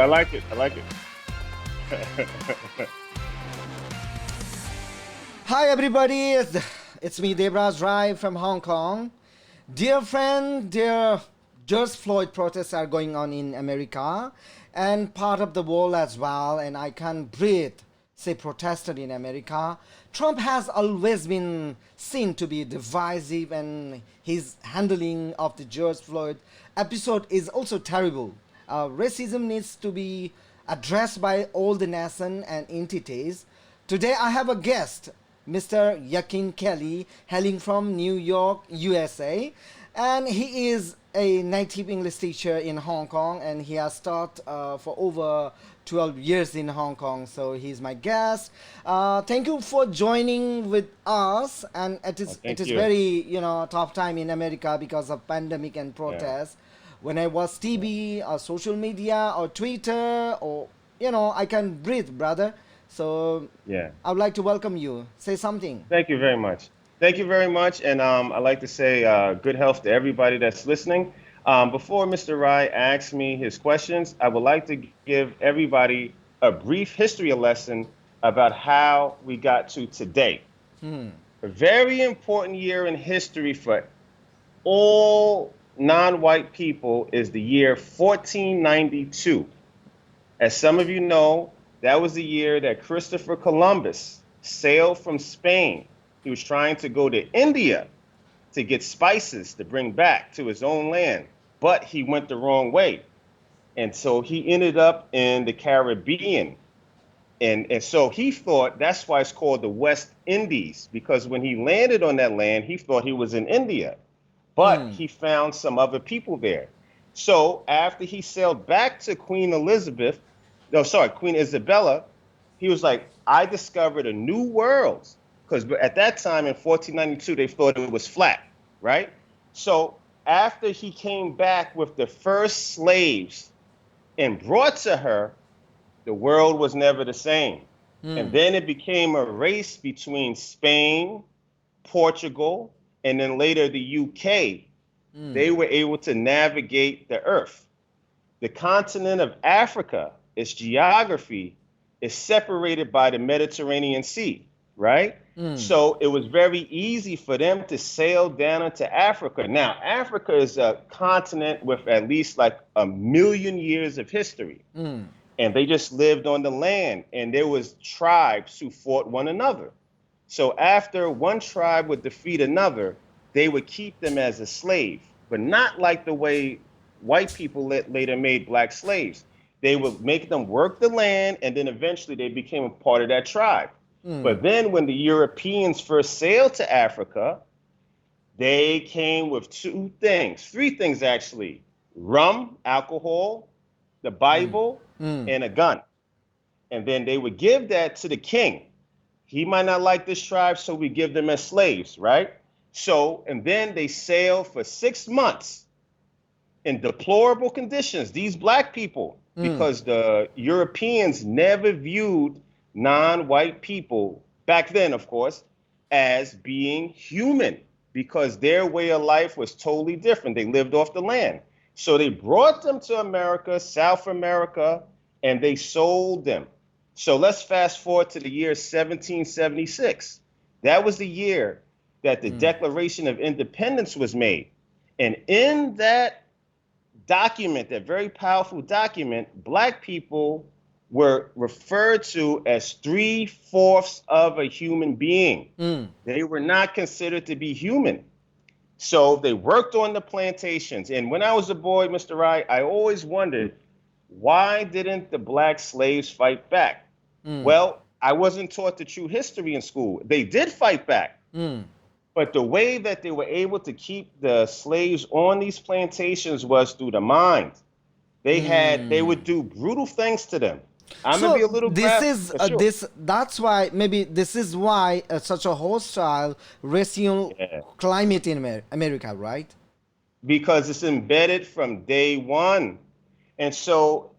I like it. I like it. Hi, everybody. It's me, Debraj Rai from Hong Kong. Dear friend, dear George Floyd protests are going on in America and part of the world as well, and I can't breathe. Say protested in America. Trump has always been seen to be divisive, and his handling of the George Floyd episode is also terrible. Racism needs to be addressed by all the nation and entities. Today I have a guest, Mr. Yakin Kelly, hailing from New York, USA, and he is a native English teacher in Hong Kong, and he has taught for over 12 years in Hong Kong. So he's my guest. Thank you for joining with us. And it Oh, is it thank is you. very tough time in America because of pandemic and Yeah. protests. When I was Yeah. TV or social media or Twitter or I can breathe, brother. So Yeah. I would like to welcome you. Say something. Thank you very much. Thank you very much. And I'd like to say good health to everybody that's listening. Before Mr. Rai asks me his questions, I would like to give everybody a brief history lesson about how we got to today. A very important year in history for all non-white people is the year 1492. As some of you know, that was the year that Christopher Columbus sailed from Spain. He was trying to go to India to get spices to bring back to his own land, but he went the wrong way. And so he ended up in the Caribbean. And so he thought that's why it's called the West Indies, because when he landed on that land, he thought he was in India, but he found some other people there. So after he sailed back to Queen Elizabeth, no, sorry, Queen Isabella, he was like, I discovered a new world. Because at that time in 1492, they thought it was flat, right? So after he came back with the first slaves and brought to her, the world was never the same. And then it became a race between Spain, Portugal, and then later the UK. They were able to navigate the earth. The continent of Africa, its geography is separated by the Mediterranean Sea, right? So it was very easy for them to sail down into Africa. Now, Africa is a continent with at least like 1,000,000 years of history. And they just lived on the land, and there was tribes who fought one another. So after one tribe would defeat another, they would keep them as a slave, but not like the way white people later made black slaves. They would make them work the land, and then eventually they became a part of that tribe. But then when the Europeans first sailed to Africa, they came with three things actually: rum, alcohol, the Bible, and a gun. And then they would give that to the king. He might not like this tribe, so we give them as slaves, right? So, and then they sailed for 6 months in deplorable conditions, these black people, because the Europeans never viewed non-white people, back then, of course, as being human, because their way of life was totally different. They lived off the land. So they brought them to America, South America, and they sold them. So let's fast forward to the year 1776. That was the year that the Declaration of Independence was made. And in that document, that very powerful document, black people were referred to as 3/4 of a human being. They were not considered to be human. So they worked on the plantations. And when I was a boy, Mr. Wright, I always wondered, why didn't the black slaves fight back? Well, I wasn't taught the true history in school. They did fight back. But the way that they were able to keep the slaves on these plantations was through the mind. They would do brutal things to them. I'm gonna be a So little this graphic is for sure. this that's why maybe this is why such a hostile racial Yeah. climate in America, right? Because it's embedded from day one. And so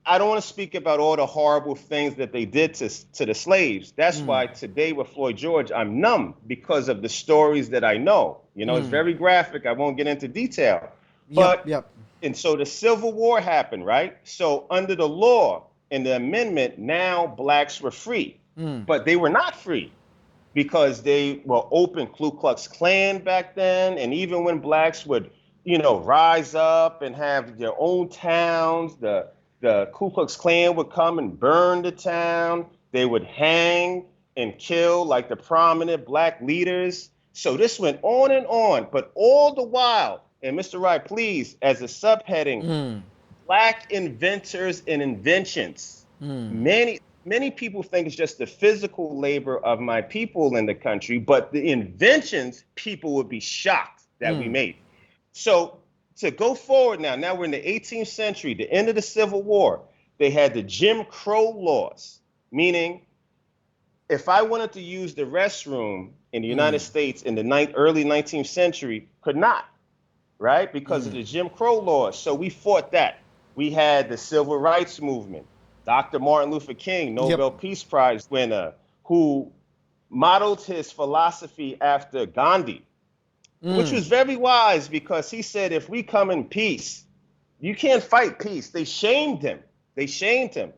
I don't want to speak about all the horrible things that they did to the slaves. That's why today with Floyd George, I'm numb because of the stories that I know. It's very graphic. I won't get into detail. Yep, But yep. And so the Civil War happened, right? So under the law and the amendment, now blacks were free, Mm. but they were not free because they were open Ku Klux Klan back then. And even when blacks would, rise up and have their own towns, the Ku Klux Klan would come and burn the town. They would hang and kill like the prominent black leaders. So this went on and on, but all the while, and Mr. Wright, please, as a subheading, Mm. black inventors and inventions. Mm. Many people think it's just the physical labor of my people in the country, but the inventions, people would be shocked that we Mm. made. So to go forward now we're in the 18th century, the end of the Civil War. They had the Jim Crow laws, meaning if I wanted to use the restroom in the United Mm. States in the early 19th century, could not, right? Because of Mm. the Jim Crow laws. So we fought that. We had the civil rights movement. Dr. Martin Luther King, Yep. Nobel Peace Prize winner, who modeled his philosophy after Gandhi, which Mm. was very wise because he said, if we come in peace, you can't fight peace. They shamed him. They shamed him.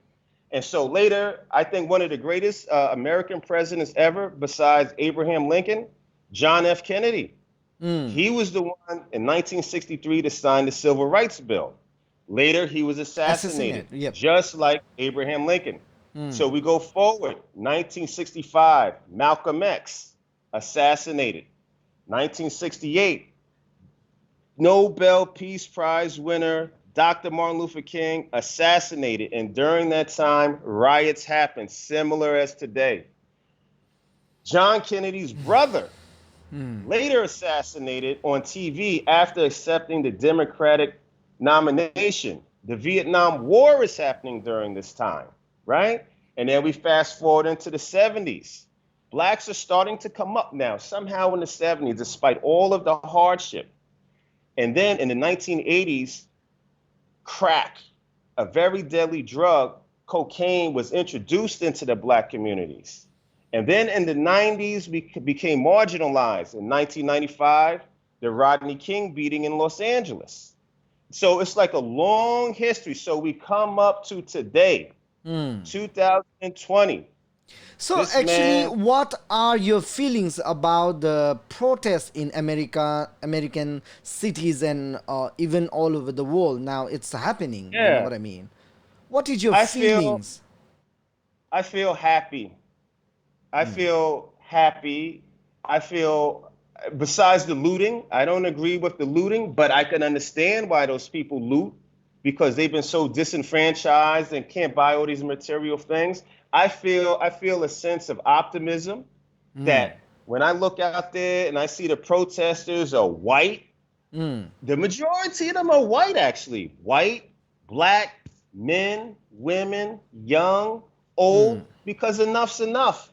And so later, I think one of the greatest American presidents ever, besides Abraham Lincoln, John F. Kennedy. Mm. He was the one in 1963 to sign the Civil Rights Bill. Later, he was assassinated, Assassinate. Yep. just like Abraham Lincoln. Mm. So we go forward. 1965, Malcolm X, assassinated. 1968, Nobel Peace Prize winner Dr. Martin Luther King, assassinated. And during that time, riots happened, similar as today. John Kennedy's brother, Mm. later assassinated on TV after accepting the Democratic nomination. The Vietnam War is happening during this time, right? And then we fast forward into the 70s. Blacks are starting to come up now, somehow in the 70s, despite all of the hardship. And then in the 1980s, crack, a very deadly drug, cocaine, was introduced into the black communities. And then in the 90s, we became marginalized. In 1995, the Rodney King beating in Los Angeles. So it's like a long history. So we come up to today, Mm. 2020. So This actually, man, what are your feelings about the protests in America, American cities, and even all over the world? Now it's happening. You know yeah, what I mean? What is your I feel feelings? I feel happy. I Mm. feel happy. I feel, besides the looting, I don't agree with the looting, but I can understand why those people loot because they've been so disenfranchised and can't buy all these material things. I feel a sense of optimism Mm. that when I look out there and I see the protesters are white, Mm. the majority of them are white actually. White, black, men, women, young, Mm. old, because enough's enough.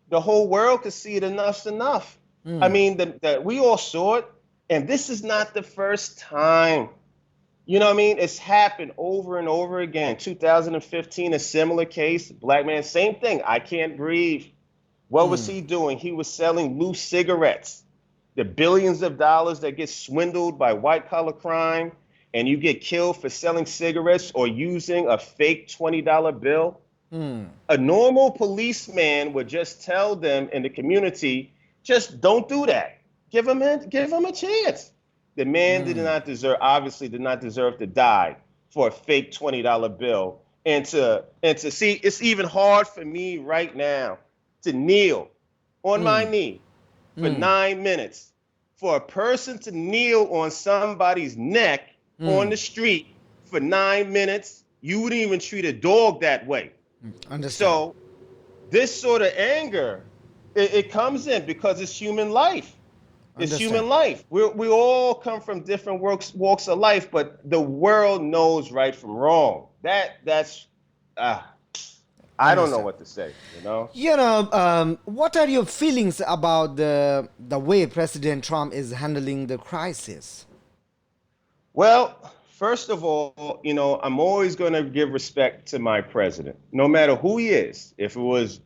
The whole world could see it. Enough's enough. I Mm. mean, we all saw it, and this is not the first time. You know what I mean? It's happened over and over again. 2015, a similar case. Black man, same thing. I can't breathe. What was Mm. he doing? He was selling loose cigarettes. The billions of dollars that get swindled by white collar crime, and you get killed for selling cigarettes or using a fake $20 bill. Mm. A normal policeman would just tell them in the community, just don't do that. Give him a chance. The man did Mm. not deserve, obviously did not deserve to die for a fake $20 bill. And to see, it's even hard for me right now to kneel on my Mm. knee for Mm. 9 minutes. For a person to kneel on somebody's neck on Mm. the street for 9 minutes, you wouldn't even treat a dog that way. Understand. So this sort of anger, it comes in because it's human life. It's Understand. human life. We all come from different walks of life, but the world knows right from wrong. That's uh, I don't know Understand. what to say. You know. What are your feelings about the way President Trump is handling the crisis? Well, first of all, I'm always going to give respect to my president, no matter who he is. If it was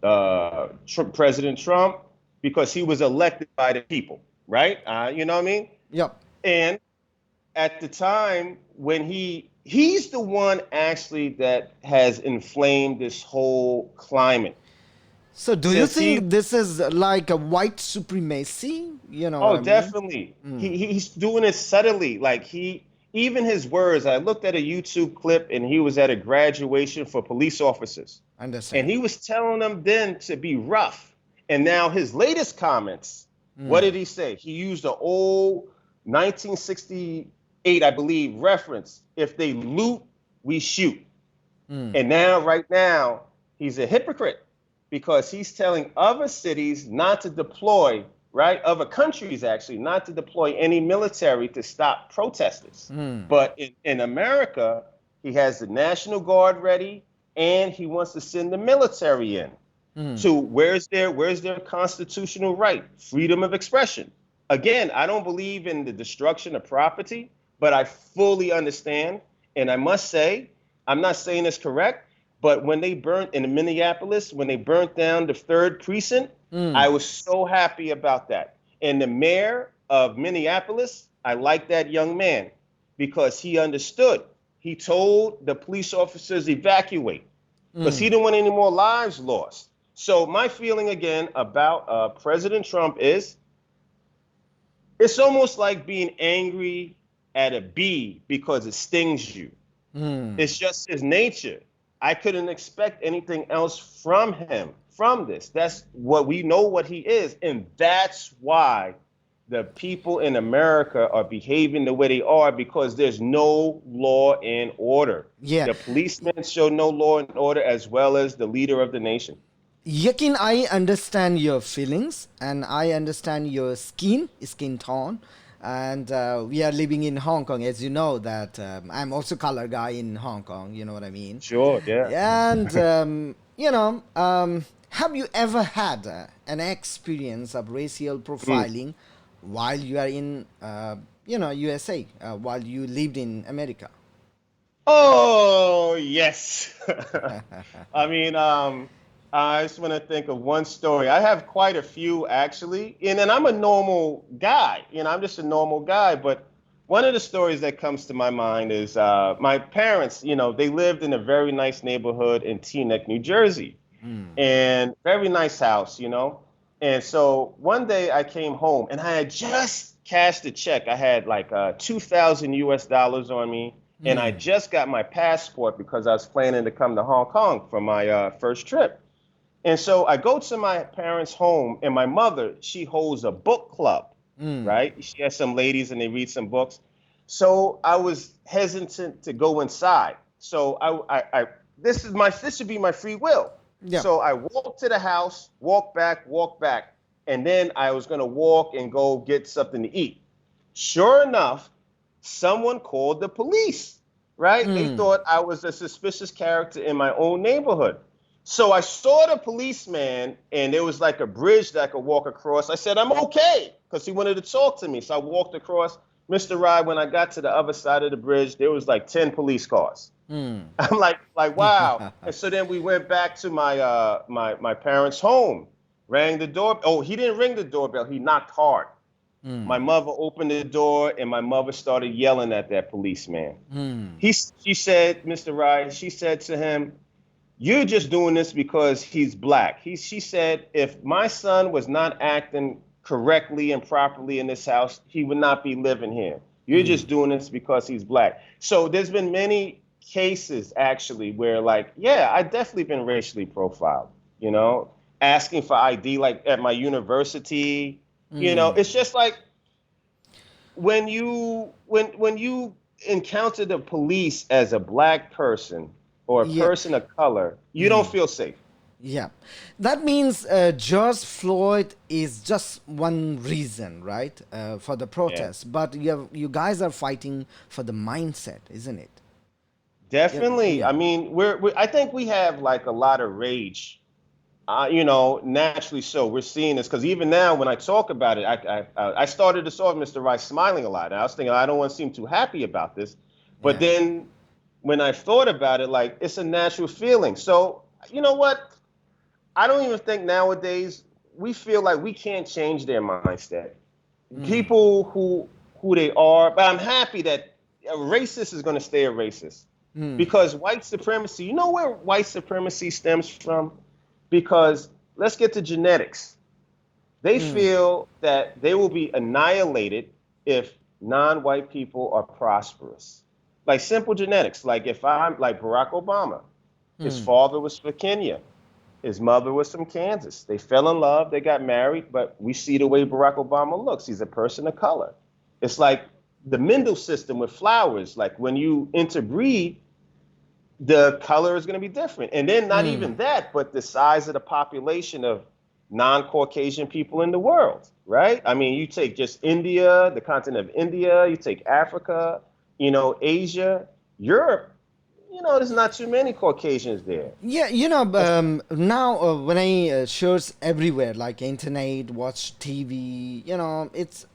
President Trump, because he was elected by the people, right? You know what I mean? Yep. And at the time when he's the one actually that has inflamed this whole climate So, do you since he think this is like a white supremacy? You know what oh I mean? definitely Mm, he's doing it subtly like he even his words. I looked at a YouTube clip and he was at a graduation for police officers and understand. he was telling them then to be rough. And now his latest comments, what Mm, did he say? He used an old 1968, I believe, reference. If they loot, we shoot. mm, And now, right now, he's a hypocrite because he's telling other cities not to deploy, right? Other countries actually not to deploy any military to stop protesters. mm, But in America, he has the National Guard ready and he wants to send the military in. mm. To where's their constitutional right? Freedom of expression. Again, I don't believe in the destruction of property, but I fully understand. And I must say, I'm not saying it's correct, but when they burnt in Minneapolis, when they burnt down the third precinct, I Mm. was so happy about that. And the mayor of Minneapolis, I like that young man because he understood. He told the police officers evacuate because he Mm. didn't want any more lives lost. So my feeling again about President Trump is it's almost like being angry at a bee because it stings you. Mm. It's just his nature. I couldn't expect anything else from him, from this. That's what we know what he is. And that's why the people in America are behaving the way they are because there's no law and order. Yeah. The policemen show no law and order as well as the leader of the nation. Yakin, I understand your feelings and I understand your skin tone. And we are living in Hong Kong, as you know, that I'm also color guy in Hong Kong. You know what I mean? Sure, yeah. And have you ever had an experience of racial Mm. profiling while you are in, USA, while you lived in America? Oh, yes. I mean, I just want to think of one story. I have quite a few actually, and then I'm a normal guy. I'm just a normal guy. But one of the stories that comes to my mind is my parents. They lived in a very nice neighborhood in Teaneck, New Jersey, Mm. and very nice house. And so one day I came home and I had just cashed a check. I had like 2,000 US dollars on me, and I Mm. just got my passport because I was planning to come to Hong Kong for my first trip. And so I go to my parents' home, and my mother, she holds a book club, Mm. right? She has some ladies, and they read some books. So I was hesitant to go inside. So this should be my free will. Yeah. So I walked to the house, walk back, and then I was gonna walk and go get something to eat. Sure enough, someone called the police, right? They Mm. thought I was a suspicious character in my own neighborhood. So I saw the policeman, and there was like a bridge that I could walk across. I said, I'm okay, because he wanted to talk to me. So I walked across. Mr. Rye, when I got to the other side of the bridge, there was like 10 police cars. Mm. I'm like wow. And so then we went back to my parents' home, rang the door. Oh, he didn't ring the doorbell. He knocked hard. My Mm. mother opened the door, and my mother started yelling at that policeman. Mm. She said, Mr. Rye, she said to him, you're just doing this because he's black. She said, if my son was not acting correctly and properly in this house, he would not be living here. You're Mm. just doing this because he's black. So there's been many cases actually where like, yeah, I definitely been racially profiled, you know, asking for ID like at my university. Mm. It's just like when you encounter the police as a black person or a Yeah. person of color, you don't Mm. feel safe. Yeah, that means George Floyd is just one reason, right, for the Yeah, protest. But you guys are fighting for the mindset, isn't it? Yeah, definitely. yeah, I mean, I think we have like a lot of rage. Naturally so. We're seeing this because even now, when I talk about it, I started this off, Mr. Rice, smiling a lot. And I was thinking I don't want to seem too happy about this, but yeah. then when I thought about it, like it's a natural feeling. So you know what? I don't even think nowadays we feel like we can't change their mindset. Mm. People who they are, but I'm happy that A racist is going to stay a racist Hmm. because white supremacy. You know where white supremacy stems from? Because let's get to genetics. They Hmm. feel that they will be annihilated if non-white people are prosperous. Like simple genetics. Like if I'm like Barack Obama, his Hmm. father was from Kenya, his mother was from Kansas. They fell in love, they got married, but we see the way Barack Obama looks. He's a person of color. It's like the Mendel system with flowers. Like when you interbreed, the color is going to be different. And then not Hmm. even that, but the size of the population of non-Caucasian people in the world, right? I mean, you take just India, the continent of India, you take Africa, Asia, Europe, there's not too many Caucasians there. Yeah, now when I search everywhere, like internet, watch TV, it's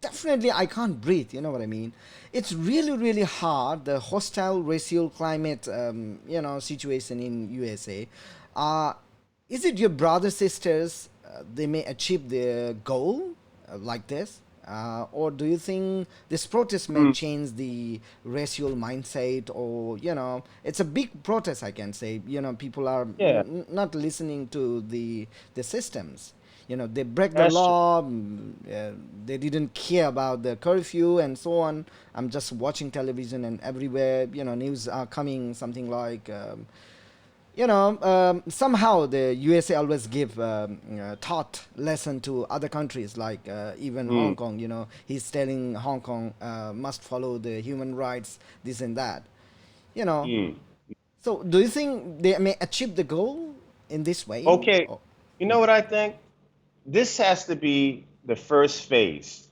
definitely I can't breathe. You know what I mean? It's really, really hard. The hostile racial climate, situation in USA. Uh, is it your brothers sisters? They may achieve their goal like this, or do you think this protest may Mm, change the racial mindset? Or it's a big protest. I can say. People are yeah, not listening to the systems. They break the that's true. law. They didn't care about the curfew and so on. I'm just watching television, and everywhere news are coming something like somehow the USA always give taught lesson to other countries, like even Hong Mm, Kong. He's telling Hong Kong must follow the human rights, this and that. you know mm. so do you think they may achieve the goal in this way? Okay, Oh. you know what I think? This has to be the first phase.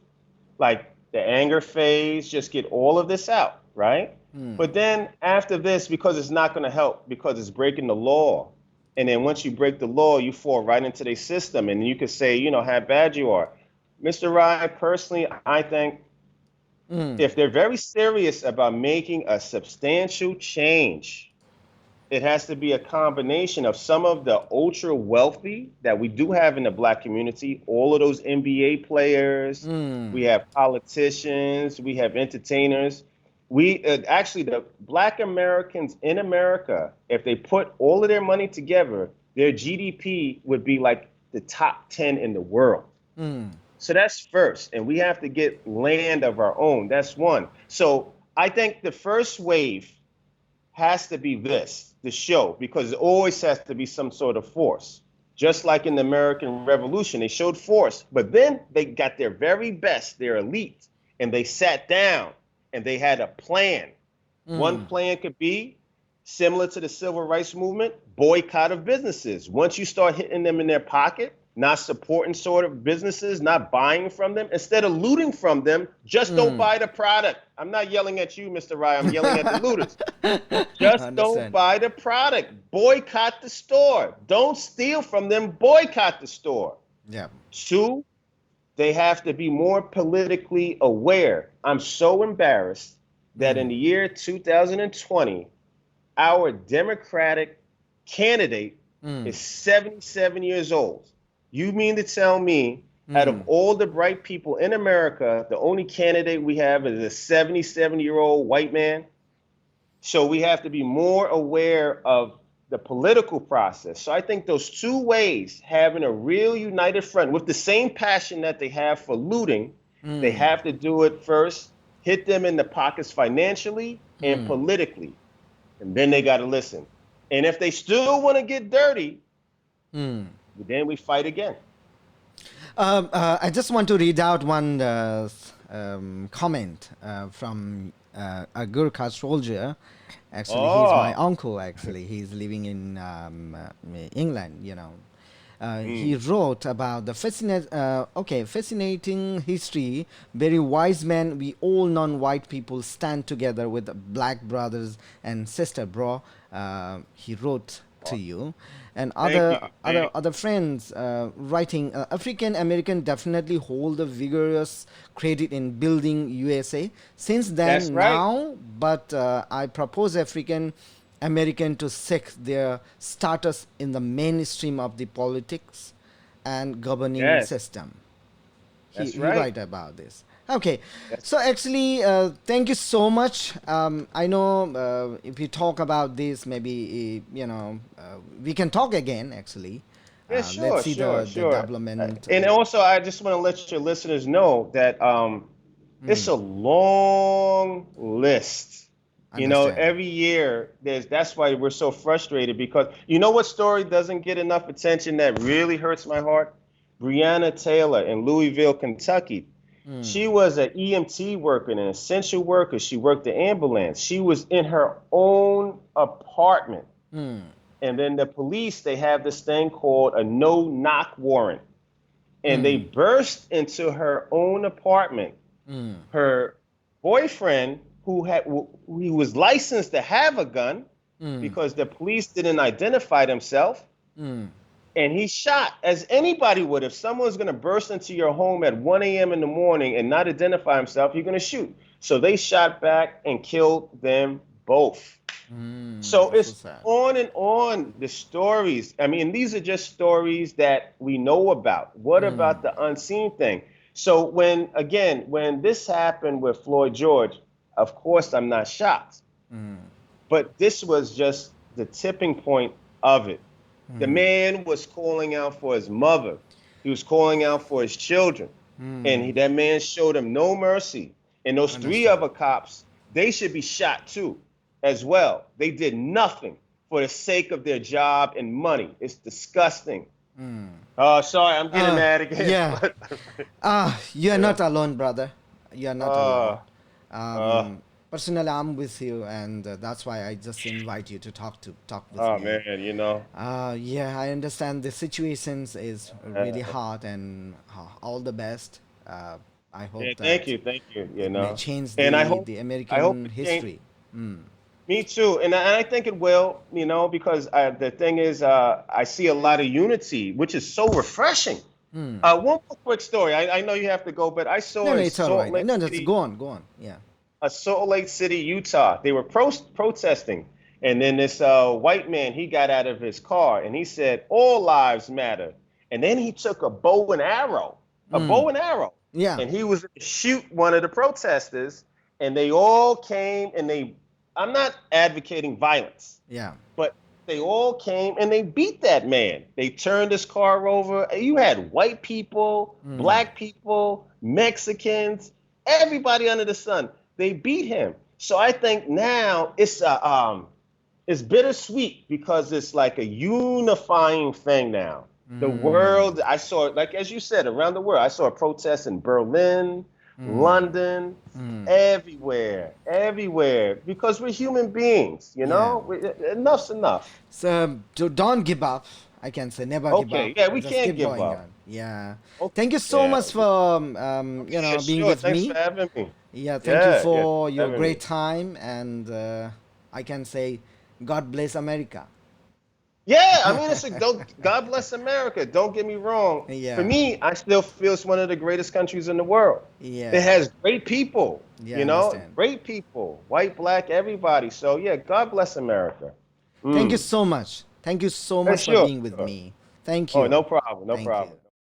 Like the anger phase, just get all of this out, right? Hmm. But then after this, because it's not going to help, because it's breaking the law. And then once you break the law, you fall right into their system. And you could say, how bad you are. Mr. Rye, personally, I think Hmm. if they're very serious about making a substantial change, it has to be a combination of some of the ultra wealthy that we do have in the black community, all of those NBA players, Hmm. we have politicians, we have entertainers. We actually, the black Americans in America, if they put all of their money together, their GDP would be like the top 10 in the world. Hmm. So that's first. And we have to get land of our own. That's one. So I think the first wave has to be this, the show, because it always has to be some sort of force. Just like in the American Revolution, they showed force, but then they got their very best, their elite, and they sat down and they had a plan. One Hmm. plan could be similar to the civil rights movement, boycott of businesses. Once you start hitting them in their pocket, not supporting sort of businesses, not buying from them, instead of looting from them, just don't Hmm. buy the product. I'm not yelling at you, Mr. Ryan. I'm yelling at the looters. Just don't Understand. buy the product. Boycott the store. Don't steal from them. Boycott the store. Yeah. Two, they have to be more politically aware. I'm so embarrassed that in Hmm. the year 2020, our Democratic candidate Hmm. is 77 years old. You mean to tell me, out of Hmm. all the bright people in America, the only candidate we have is a 77-year-old white man? So we have to be more aware of the political process. So I think those two ways, having a real united front with the same passion that they have for looting, they Hmm. have to do it first, hit them in the pockets financially and Hmm. politically. And then they got to listen. And if they still want to get dirty, Hmm. then we fight again. I just want to read out one comment from a Gurkha soldier. Actually, he's my Oh, uncle. Actually, he's living in England. He mm, wrote about the fascinating history. Very wise men. We all non-white people stand together with black brothers and sister, bro. He wrote to oh, you, and thank other you. other Thank other friends writing. African American definitely hold a vigorous credit in building USA. Since That's then, right. now, but I propose African American to seek their status in the mainstream of the politics and governing Yes, system. He that's he right. write about this. Okay, Yes. so actually, thank you so much. I know if you talk about this, maybe we can talk again. Actually, Yeah, let's sure, see sure, the sure. development. And also, I just want to let your listeners know that it's Hmm, a long list. understand. Every year that's why we're so frustrated because you know what story doesn't get enough attention that really hurts my heart? Breonna Taylor in Louisville, Kentucky. Hmm, She was an EMT worker, an essential worker. She worked the ambulance. She was in her own apartment. hmm, And then the police, they have this thing called a no knock warrant. And they hmm, burst into her own apartment. hmm, Her boyfriend, who he was licensed to have a gun hmm, because the police didn't identify himself, hmm. and he shot as anybody would. If someone's going to burst into your home at 1 a.m. in the morning and not identify himself, you're going to shoot. So they shot back and killed them both. So So it's sad. on and on the stories. I mean, these are just stories that we know about. What Hmm, about the unseen thing? So when this happened with Floyd George, of course I'm not shocked. hmm, But this was just the tipping point of it. The hmm, man was calling out for his mother. He was calling out for his children. And hmm. that man showed him no mercy. And those three Understand. other cops, they should be shot too, as well. They did nothing for the sake of their job and money. It's disgusting. Hmm. Oh, sorry, I'm getting mad again. Yeah. But You are yeah. not alone, brother. You are not alone. Uh, uh, Um, Personally, I'm with you, and that's why I just invite you to talk with oh me. man, Yeah, I understand the situations is really uh, hard, and all the best. I yeah, hope that thank you, it may change and the I hope American it change. history. Mm. Me too, and I think it will, because the thing is, I see a lot of unity, which is so refreshing. Hmm. One more quick story. I know you have to go, but I No, saw no, in it's all Salt right. Lake No, just City, go on, go on. Yeah. Utah. They were protesting, and then this white man he got out of his car and he said, "All lives matter." And then he took a Mm. bow and arrow, Yeah. and he was going to shoot one of the protesters. And they all came and they. I'm not advocating violence, Yeah. but they all came and they beat that man. They turned his car over. You had white people, Mm. black people, Mexicans, everybody under the sun. They beat him. So I think now it's bittersweet because it's like a unifying thing now. The Mm. world, I saw it, like as you said, around the world. I saw a protest in Berlin, Mm. London, Mm. everywhere, everywhere, because we're human beings, Yeah. Enough's enough. So don't give up. I can say never give Okay, up. yeah, we Just can't keep give going up. on. Yeah. Okay, Thank you so yeah, much for yeah, being sure. with Thanks for me. having me. Yeah. Thank you Yeah, thanks for for your having me. great time, and I can say God bless America. Yeah, I mean, don't God bless America. Don't get me wrong. For Yeah. me, I still feel it's one of the greatest countries in the world. It Yeah. has great people, Yeah. I understand. great people, white, black, everybody. So yeah, God bless America. Thank you Mm. so much. Thank you so Yeah, much for sure, being with sure. me. Thank Oh, you. no problem, no Thank you. problem.